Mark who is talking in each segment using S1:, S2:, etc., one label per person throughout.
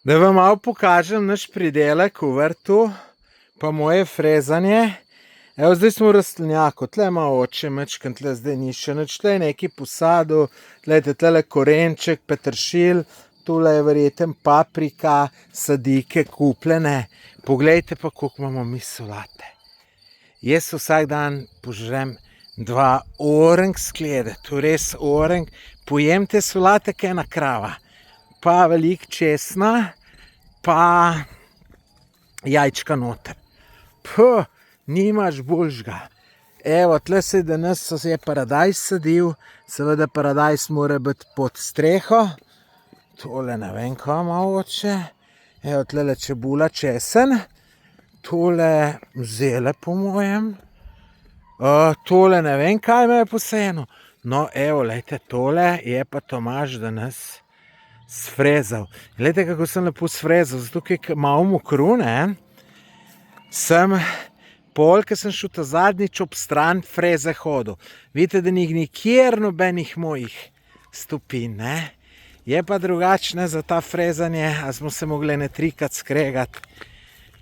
S1: Da vam malo pokažem naš pridelek v vrtu, pa moje frezanje. Evo, zdaj smo v rastlinjaku, tle ima oče mečken, tle zdaj ni še nič, tle je nekaj posadil, glejte, tle korenček, peteršilj, tule je verjetno paprika, sadike kupljene. Poglejte pa, koliko imamo mi solate. Jaz vsak dan požrem 2 orenk sklede, to res orenk, pojem te solate, kaj ena krava. Pa veliko česna, pa jajčka noter. Nimaš boljšega. Evo, tle se danes je paradajz sadil, seveda paradajz mora biti pod streho. Tole ne vem, kaj ima oče. Evo, tle čebula, česen. Tole zele po mojem. Tole ne vem, kaj me je posajeno. No, evo, lejte, tole je pa Tomaž danes sfrezal. Glejte, kako sem lepo sfrezal, zato ker malo mokro, ne, sem pol, ko sem šel ta zadnjič ob stran freze hodil. Vidite, da ni nikjer nobenih mojih stopinj, ne. Je pa drugačne za ta frezanje, a smo se mogli ne 3-krat skregati.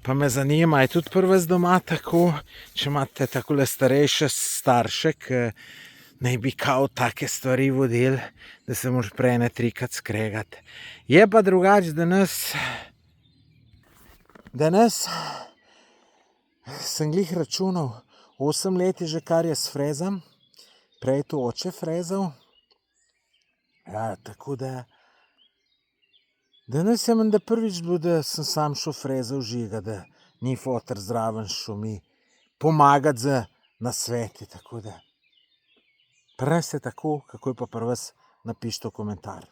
S1: Pa me zanima, je tudi pri vas doma tako, če imate takole starejše starše, ki naj bi kao take stvari vodili, da se moraš prej ne 3-krat skregati. Je pa drugače danes sem glih računal, 8 let je že kar jaz frezam, prej je to oče frezal. Ja, tako da danes je menda prvič bilo, da sem sam šel frezal žiga, da ni foter zraven šel mi pomagati z nasveti, tako da pri nas je tako, kako je pa pri vas, napišite v komentar.